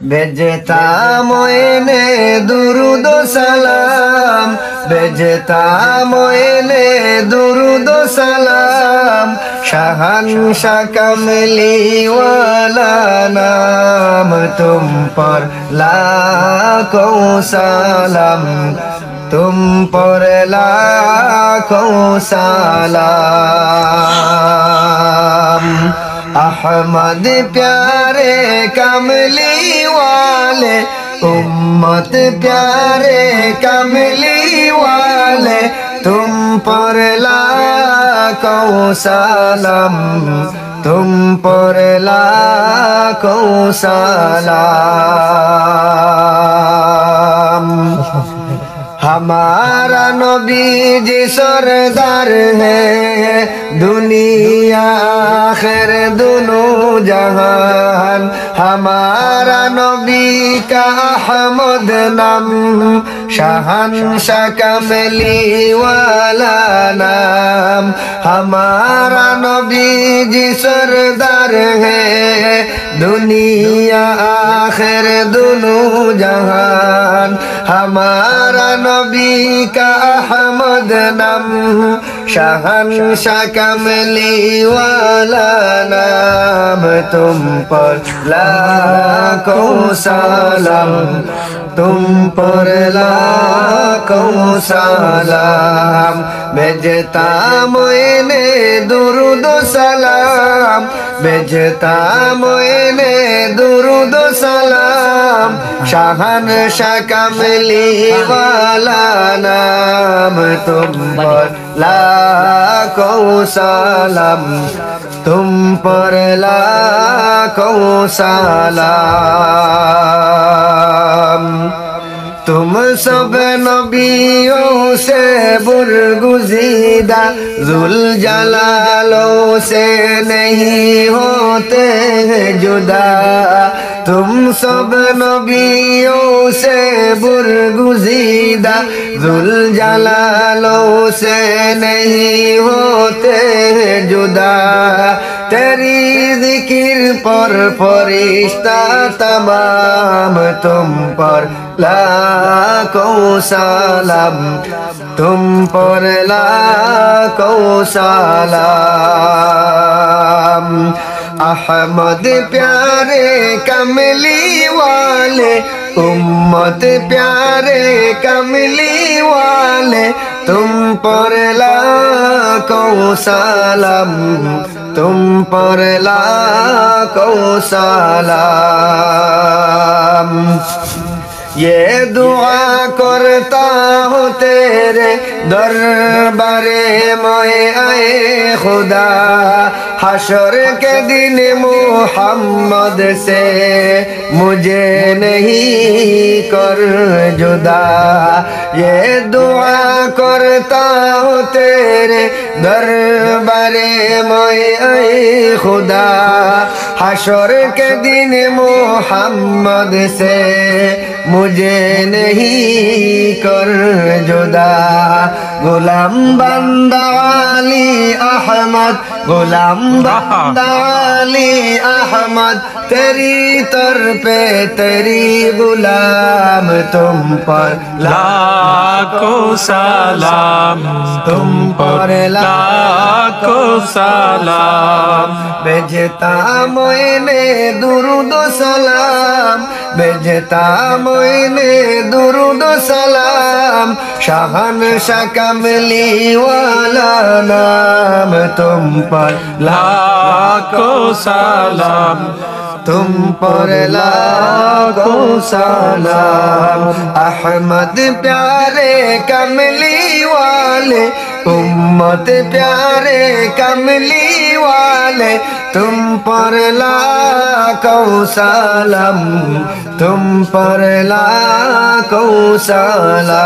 भेजता मोइने दुरूद सलाम, भेजता मोइने दुरूद सलाम। शहंशाह कमली वाला नाम, तुम पर लाखों सलाम, तुम पर लाखों सलाम। अहमद प्यारे कमली वाले, उम्मत प्यारे कमली वाले, तुम पर लाखों सलाम, तुम पर लाखों सलाम। हमारा नबी जी सरदार है, दुनिया आखिर दोनों जहान। हमारा नबी का अहमद नाम, शहंशाह कमली वाला नाम। हमारा नबी जी सरदार है, दुनिया आखिर दोनों जहान। हमारा नबी का अहमद नाम, शहंशाह कमली वाला नाम। तुम पर लाखों सलाम, तुम पर लाखों सलाम। भेजता मोइने दुरूद सलाम, भेजता मोइने दुरूद सलाम। शहंशाह कमली वाला नाम, तुम पर लाखों सलाम, तुम पर लाखों सलाम। तुम सब नबियों से बुरगुज़ीदा, ज़ुल जलालों से नहीं होते जुदा। तुम सब नबियों से बुरगुज़ीदा, ज़ुल जलालों से नहीं होते जुदा। तेरी ज़िक्र पर फरिश्ता तमाम, तुम पर लाखों सलाम, तुम पर लाखों सलाम। अहमद प्यारे कमली वाले, उम्मत प्यारे कमली वाले, तुम पर लाखों सलाम, तुम पर लाखों सलाम। ये दुआ करता हूँ तेरे दरबारे मैं आए खुदा, हशर के दिन मोहम्मद से मुझे नहीं कर जुदा। ये दुआ करता हूँ तेरे दरबारे मैं आए खुदा, हशर के दिन मोहम्मद से मुझे नहीं कर जुदा। गुलाम बंदा अली अहमद, गुलाम बंदा अली अहमद, तेरी तर पे तेरी गुलाम। तुम पर लाखों सलाम, तुम पर लाखों सलाम। भेजता मोइने दुरूद सलाम, भेजता मोइने दुरूद सलाम। शहंशाह कमली वाला नाम, तुम पर लाखों सलाम, तुम पर लाखों सलाम। अहमद प्यारे कमली वाले, उम्मत प्यारे कमली वाले, तुम पर लाखों सलाम, तुम पर लाखों सलाम।